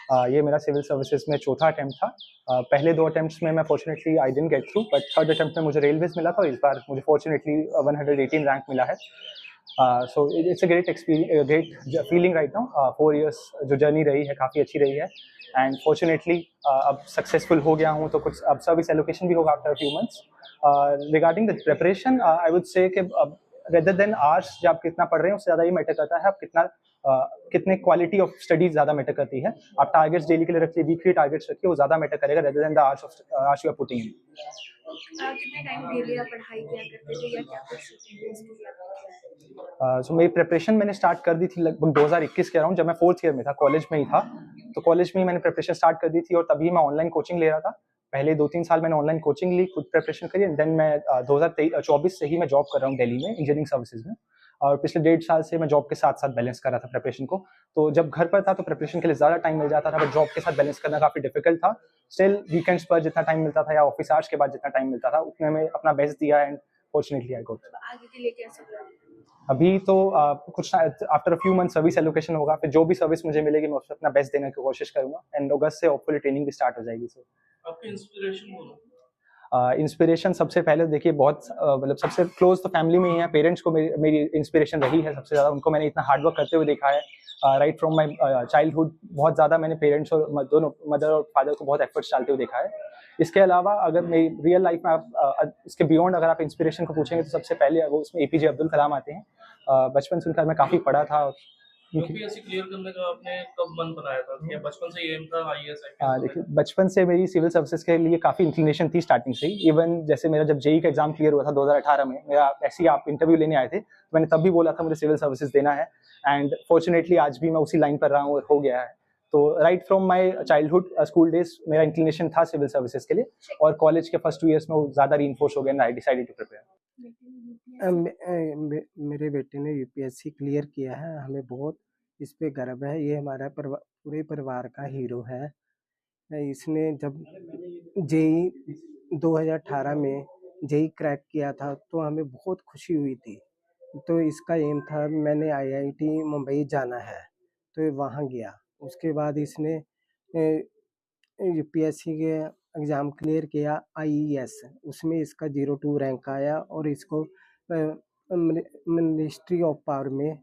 ये मेरा civil services में चौथा अटेम्प्ट था। पहले 2 अटेम्प्ट्स में मैं fortunately I didn't get through, but third attempt में मुझे रेलवेज़ मिला था और इस बार मुझे फॉर्च्यूनेटली 118 रैंक मिला है। So it's a great feeling right now. 4 years जो जर्नी रही है काफ़ी अच्छी रही है एंड फॉर्च्यूनेटली अब सक्सेसफुल हो गया हूँ, तो कुछ अब सर्विस एलोकेशन भी होगा after few months. Regarding the preparation I would say कि रेदर देन आवर्स जो आप कितना पढ़ रहे हैं उससे ज़्यादा ये मैटर करता है आप कितने क्वालिटी ऑफ स्टडीज ज़्यादा मैटर करती है। आप टारगेट्स डेली के लिए रखिए, वीकली टारगेट्स रखिए, वो ज़्यादा मैटर करेगा rather than the hours you are putting in. कितने टाइम डेली आप पढ़ाई किया करते थे या क्या कुछ सो मेरी प्रिपरेशन मैंने स्टार्ट कर दी थी लगभग 2021 के अराउंड, जब मैं 4th ईयर में था, कॉलेज में ही था। तो कॉलेज में ही मैंने प्रिपरेशन स्टार्ट कर दी थी और तभी मैं ऑनलाइन कोचिंग ले रहा था। पहले 2-3 साल मैंने ऑनलाइन कोचिंग ली, खुद प्रिपरेशन करी एंड देन मैं 2024 से ही मैं जॉब कर रहा हूँ दिल्ली में इंजीनियरिंग सर्विसेज में। और पिछले 1.5 साल से मैं जॉब के साथ-साथ बैलेंस कर रहा था प्रिपरेशन को। तो जब घर पर था तो प्रिपरेशन के लिए ज़्यादा टाइम मिल जाता था, बट जॉब के साथ बैलेंस करना काफ़ी डिफिकल्ट था। स्टिल वीकेंड्स पर जितना टाइम मिलता था या ऑफिस आवर्स के बाद जितना टाइम मिलता था, उतने में अपना बेस्ट दिया एंड फॉर्चुनेटली आई गॉट। आगे के लिए कैसे करें? अभी तो कुछ after a few month service allocation होगा, फिर जो भी सर्विस मुझे मिलेगी मैं उसमें अपना बेस्ट देने की कोशिश करूंगा एंड अगस्त से होपफुली ट्रेनिंग भी स्टार्ट हो जाएगी। सो आपकी इंस्पिरेशन कौन है? इंस्पिरेशन सबसे पहले देखिए बहुत मतलब सबसे क्लोज तो फैमिली में ही है। पेरेंट्स को मेरी इंस्पिरेशन रही है सबसे ज़्यादा, उनको मैंने इतना हार्डवर्क करते हुए देखा है राइट फ्रॉम माई चाइल्डहुड। बहुत ज़्यादा मैंने पेरेंट्स और दोनों मदर और फादर को बहुत एफर्ट्स डालते हुए देखा है। इसके अलावा अगर मेरी रियल लाइफ में आप इसके बियॉन्ड अगर आप इंस्पिरेशन को पूछेंगे तो सबसे पहले वो उसमें APJ अब्दुल कलाम आते हैं। बचपन से उनका मैं काफ़ी पढ़ा था। यूपीएससी क्लियर करने का आपने कब मन बनाया था? क्या बचपन से एम था आईएएस देखिए बचपन से मेरी सिविल सर्विसेज के लिए काफ़ी इंक्लिनेशन थी स्टार्टिंग से ही। इवन जैसे मेरा जब जेई का एग्जाम क्लियर हुआ था 2018 में, मेरा ऐसे ही आप इंटरव्यू लेने आए थे, तो मैंने तब भी बोला था मुझे सिविल सर्विसेज देना है एंड फॉर्चुनेटली आज भी मैं उसी लाइन पर रहा हूँ और हो गया है। तो right from my childhood school days मेरा इंक्लिनेशन था सिविल सर्विसेज के लिए और कॉलेज के फर्स्ट 2 इयर्स में वो ज़्यादा रीइंफोर्स हो गया and I decided to prepare. मेरे बेटे ने यूपीएससी क्लियर किया है, हमें बहुत इस पे गर्व है। ये हमारा पूरे परिवार का हीरो है। इसने जब जेई 2018 में जेई क्रैक किया था तो हमें बहुत खुशी हुई थी। तो इसका एम था मैंने आईआईटी मुंबई जाना है, तो वहाँ गया। उसके बाद इसने यूपीएससी के एग्ज़ाम क्लियर किया आईईएस, उसमें इसका 02 रैंक आया और इसको मिनिस्ट्री ऑफ पावर में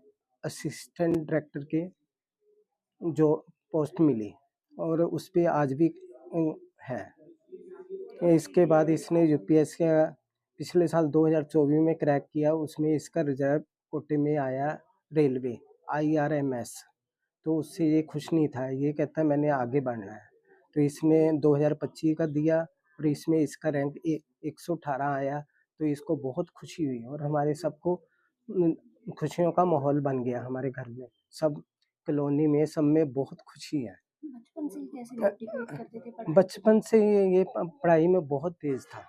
असिस्टेंट डायरेक्टर के जो पोस्ट मिली और उस पे आज भी है। इसके बाद इसने यूपीएससी पिछले साल 2024 में क्रैक किया, उसमें इसका रिजर्व कोटे में आया रेलवे IRMS। तो उससे ये खुश नहीं था, ये कहता है मैंने आगे बढ़ना है। तो इसने 2025 का दिया और इसमें इसका रैंक 118 आया, तो इसको बहुत खुशी हुई और हमारे सबको खुशियों का माहौल बन गया। हमारे घर में सब कॉलोनी में सब में बहुत खुशी है। बचपन से ही कैसे मोटिवेट करते थे पढ़ाई? बचपन से ये पढ़ाई में बहुत तेज था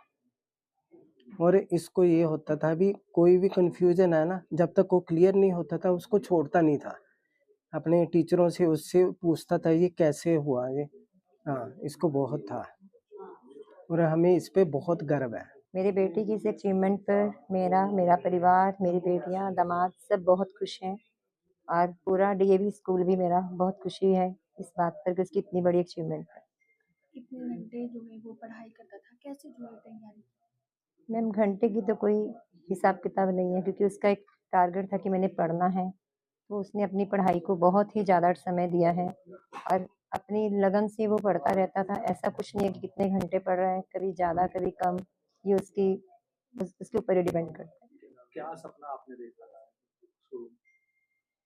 और इसको ये होता था भी कोई भी कंफ्यूजन है ना, जब तक वो क्लियर नहीं होता था उसको छोड़ता नहीं था। अपने टीचरों से उससे पूछता था ये कैसे हुआ ये। हाँ, इसको बहुत था और हमें इस पे बहुत गर्व है। मेरी बेटी की इस अचीवमेंट पर मेरा परिवार, मेरी बेटियां, दामाद सब बहुत खुश हैं और पूरा डीएवी स्कूल भी मेरा बहुत खुशी है इस बात पर कि उसकी इतनी बड़ी अचीवमेंट है। कितने घंटे जो है वो पढ़ाई करता था, कैसे जो है तैयारी? मैम घंटे की तो कोई हिसाब किताब नहीं है क्योंकि उसका एक टारगेट था कि मैंने पढ़ना है, तो उसने अपनी पढ़ाई को बहुत ही ज़्यादा समय दिया है और अपनी लगन से वो पढ़ता रहता था। ऐसा कुछ नहीं है कि कितने घंटे पढ़ रहा है, कभी ज़्यादा कभी कम, ये उसके ऊपर ही डिपेंड करता है। क्या सपना आपने देखा था शुरू?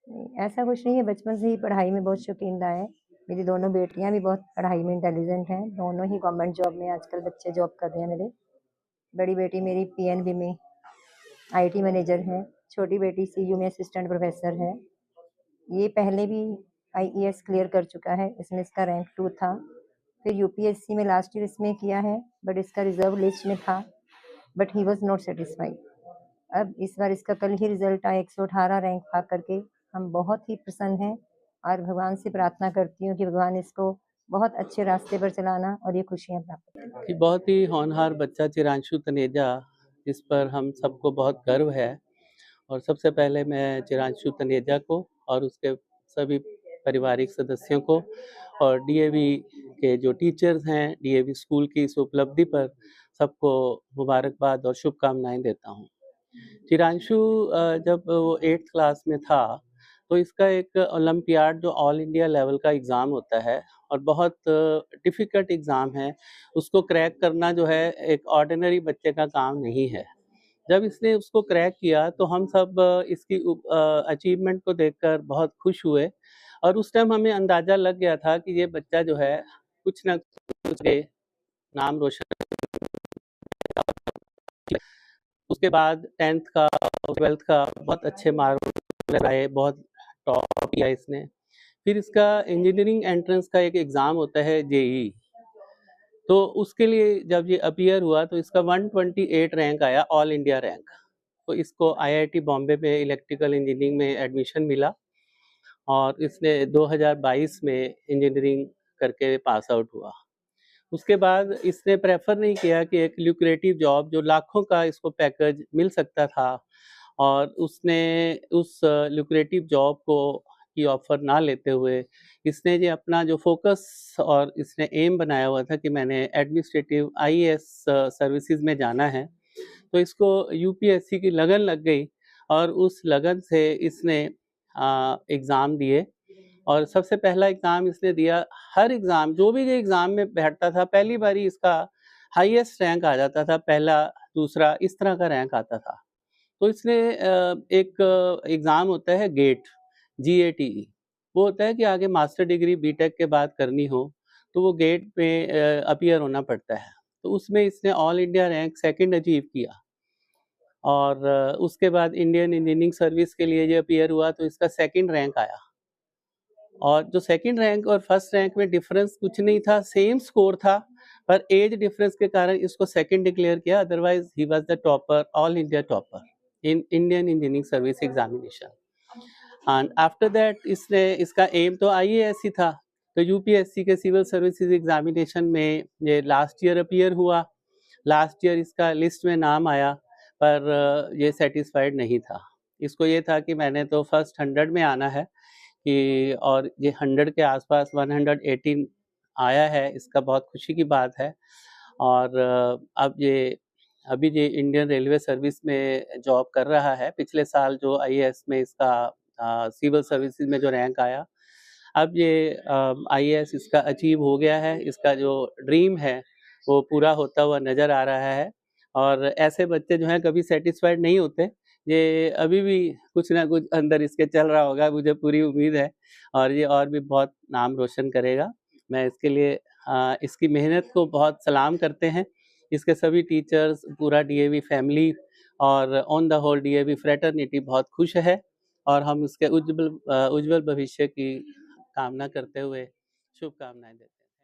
नहीं, ऐसा कुछ नहीं है, बचपन से ही पढ़ाई में बहुत शौकीन रहा है। मेरी दोनों बेटियां भी बहुत पढ़ाई में इंटेलिजेंट हैं, दोनों ही गवर्नमेंट जॉब में आजकल बच्चे जॉब कर रहे हैं। मेरे बड़ी बेटी मेरी पीएनबी में आईटी मैनेजर है, छोटी बेटी सीयू में असिस्टेंट प्रोफेसर है। ये पहले भी आईईएस क्लियर कर चुका है, इसमें इसका रैंक 2 था। फिर यूपीएससी में लास्ट ईयर इसमें किया है बट इसका रिजर्व लिस्ट में था, but he was not satisfied. अब इस बार इसका कल ही रिजल्ट आया 118 रैंक पा करके, हम बहुत ही प्रसन्न हैं और भगवान से प्रार्थना करती हूँ कि भगवान इसको बहुत अच्छे रास्ते पर चलाना और ये खुशियाँ प्राप्त करें। कि बहुत ही होनहार बच्चा चिरांशु तनेजा, इस पर हम सबको बहुत गर्व है और सबसे पहले मैं चिरांशु तनेजा को और उसके सभी पारिवारिक सदस्यों को और डीएवी के जो टीचर्स हैं, डीएवी स्कूल की इस उपलब्धि पर सबको मुबारकबाद और शुभकामनाएं देता हूँ। चिरांशु जब वो 8th क्लास में था तो इसका एक ओलंपियाड जो ऑल इंडिया लेवल का एग्ज़ाम होता है और बहुत डिफ़िकल्ट एग्ज़ाम है, उसको क्रैक करना जो है एक ऑर्डिनरी बच्चे का काम नहीं है। जब इसने उसको क्रैक किया तो हम सब इसकी अचीवमेंट को देखकर बहुत खुश हुए और उस टाइम हमें अंदाज़ा लग गया था कि ये बच्चा जो है कुछ ना कुछ के नाम रोशन। उसके बाद 10th का और 12th का बहुत अच्छे मार्क्स लाए, बहुत टॉप किया इसने। फिर इसका इंजीनियरिंग एंट्रेंस का एक एग्ज़ाम होता है जेईई, तो उसके लिए जब ये अपीयर हुआ तो इसका 128 रैंक आया, ऑल इंडिया रैंक। तो इसको आईआईटी बॉम्बे में इलेक्ट्रिकल इंजीनियरिंग में एडमिशन मिला और इसने 2022 में इंजीनियरिंग करके पास आउट हुआ। उसके बाद इसने प्रेफर नहीं किया कि एक ल्यूक्रेटिव जॉब जो लाखों का इसको पैकेज मिल सकता था और उसने उस ल्यूक्रेटिव जॉब को की ऑफ़र ना लेते हुए इसने ये अपना जो फोकस और इसने एम बनाया हुआ था कि मैंने एडमिनिस्ट्रेटिव आईएएस सर्विसेज में जाना है, तो इसको यूपीएससी की लगन लग गई और उस लगन से इसने एग्ज़ाम दिए और सबसे पहला एग्ज़ाम इसने दिया। हर एग्ज़ाम जो भी ये एग्ज़ाम में बैठता था पहली बारी इसका हाईएस्ट रैंक आ जाता था, पहला, दूसरा इस तरह का रैंक आता था। तो इसने एक एग्ज़ाम होता है गेट, GATE, वो होता है कि आगे मास्टर डिग्री बीटेक के बाद करनी हो तो वो गेट में अपीयर होना पड़ता है। तो उसमें इसने all India rank 2nd achieve किया और उसके बाद इंडियन इंजीनियरिंग सर्विस के लिए ये अपीयर हुआ तो इसका 2nd रैंक आया। और जो 2nd रैंक और 1st रैंक में डिफरेंस कुछ नहीं था, सेम स्कोर था, पर एज डिफरेंस के कारण इसको 2nd डिक्लेयर किया, otherwise he was the topper, all India topper in Indian engineering service examination. And after that इसने इसका एम तो आईएएस ही था, तो यूपीएससी के सिविल सर्विसेज एग्जामिनेशन में ये लास्ट ईयर अपीयर हुआ। लास्ट ईयर इसका लिस्ट में नाम आया, पर ये सेटिस्फाइड नहीं था। इसको ये था कि मैंने तो फर्स्ट 100 में आना है कि, और ये 100 के आसपास 118 आया है, इसका बहुत खुशी की बात है। और अभी ये इंडियन रेलवे सर्विस में जॉब कर रहा है। पिछले साल जो आईएएस में इसका सिविल सर्विसेज में जो रैंक आया, अब ये आईएएस इसका अचीव हो गया है। इसका जो ड्रीम है वो पूरा होता हुआ नज़र आ रहा है और ऐसे बच्चे जो हैं कभी सेटिस्फाइड नहीं होते। ये अभी भी कुछ ना कुछ अंदर इसके चल रहा होगा, मुझे पूरी उम्मीद है, और ये और भी बहुत नाम रोशन करेगा। मैं इसके लिए इसकी मेहनत को बहुत सलाम करते हैं। इसके सभी टीचर्स, पूरा डीएवी फैमिली और on the whole DAV fraternity बहुत खुश है और हम उसके उज्ज्वल भविष्य की कामना करते हुए शुभकामनाएं देते हैं।